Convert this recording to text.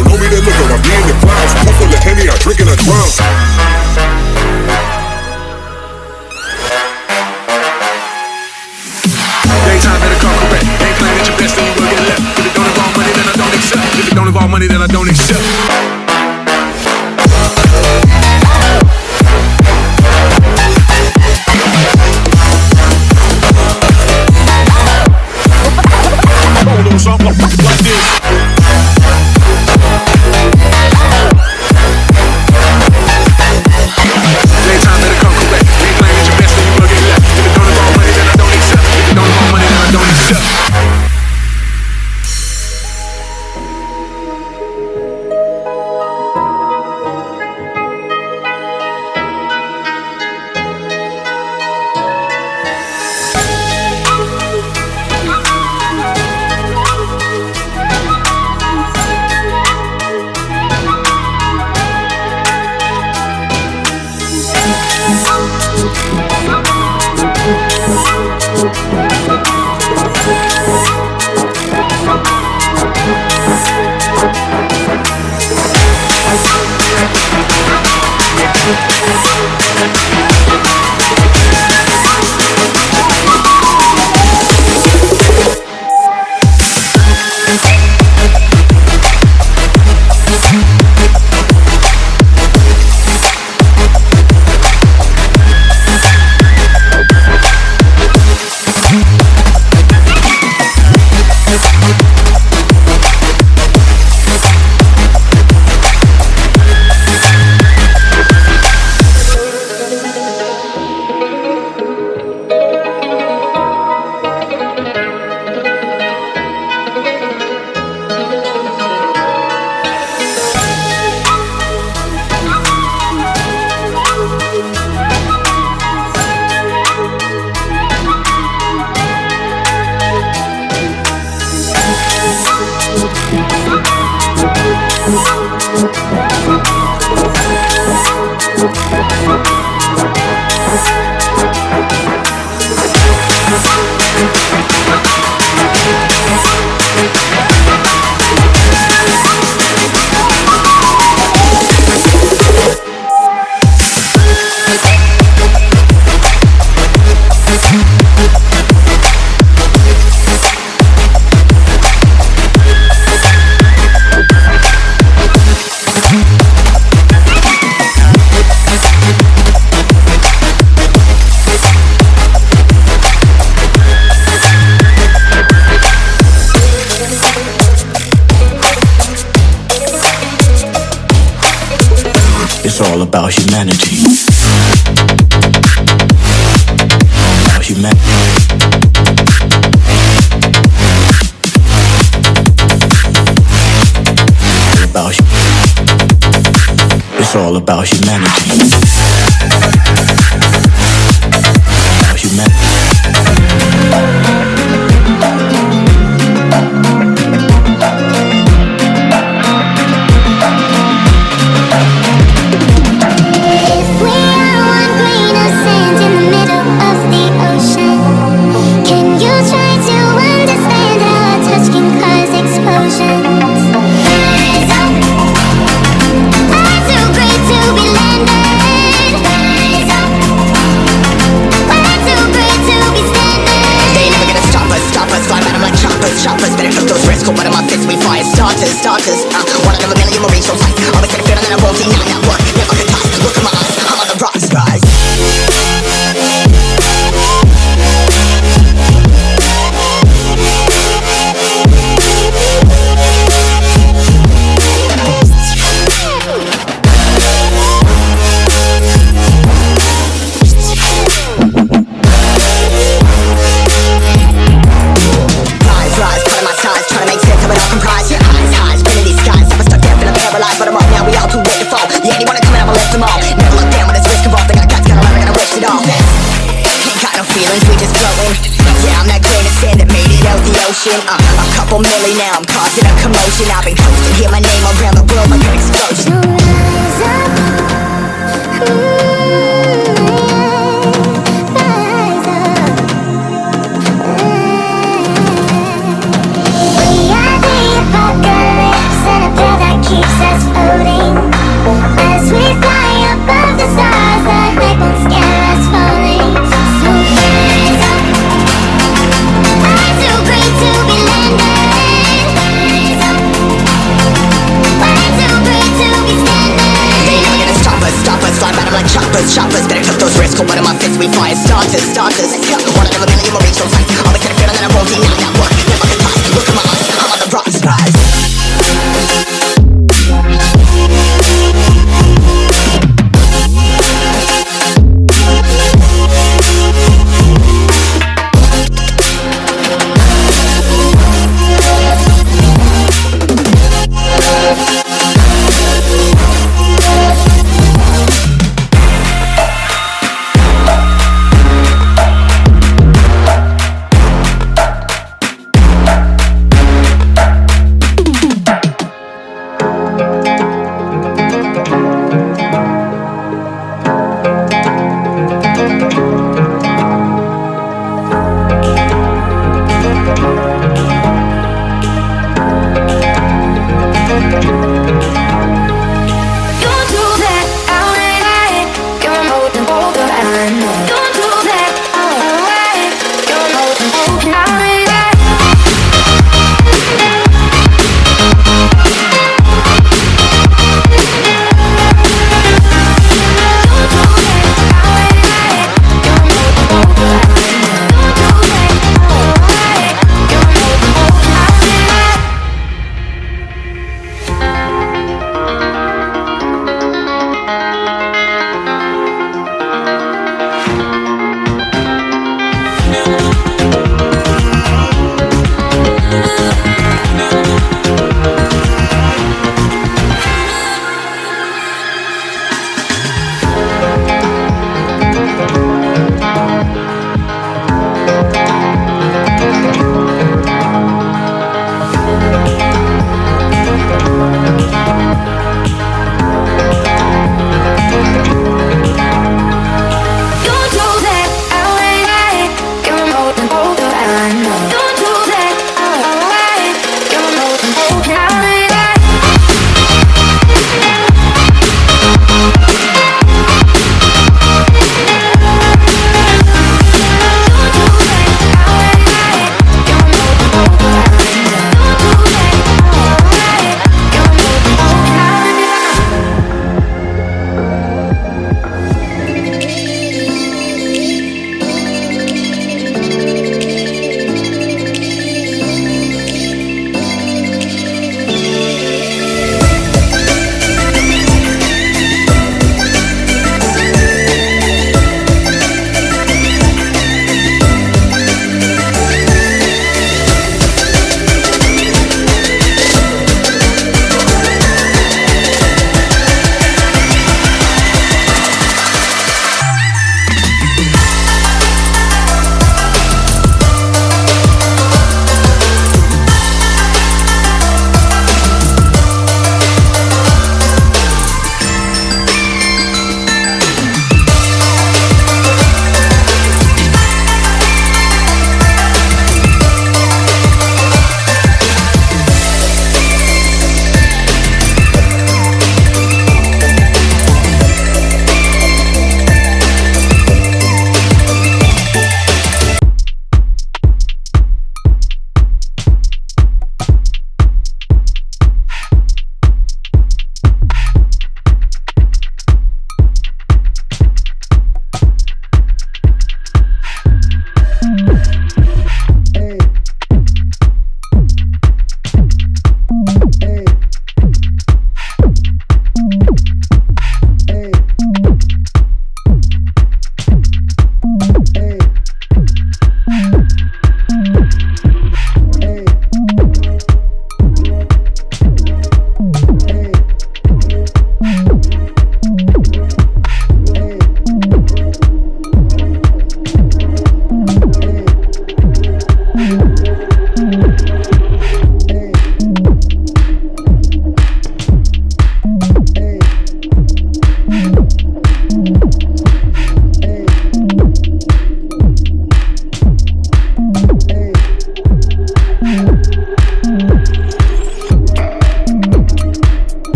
don't know me, then look at I'm being the clouds. Cup full of Henny, I drink and I drown. Daytime better come correct. Ain't playing at your best, then you will get left. If it don't involve money, then I don't accept. If it don't involve money, then I don't accept. Something like this. Daytime better come correct. Ain't playing at your best, then you will get left. If it don't involve money, then I don't accept. If it don't involve money, then I don't accept. It's all about humanity. About humanity. It's all about humanity. About humanity. Starters, one out of a million will reach those heights. Always had a feeling that I won't deny that work. Never could toss. Look in my eyes, I'm on the rocks, rise. Rise, pulling my ties, trying to make sense of it all comprised. Yeah, highs, been in these skies. Never stuck there, feeling paralyzed, but I'm up now. We all too late to fall. Yeah, anyone coming, I'ma lift them all. Never look down when it's risk involved. They got guts, gotta learn, I gotta risk it all. Ain't got no feelings, we just flowing. Yeah, I'm that grain of sand that made it out the ocean. A couple milli now, I'm causing a commotion. I've been coasting, hear my name around the world like an explosion. Rise up. We are the apocalypse and a pair that keeps we fire starters.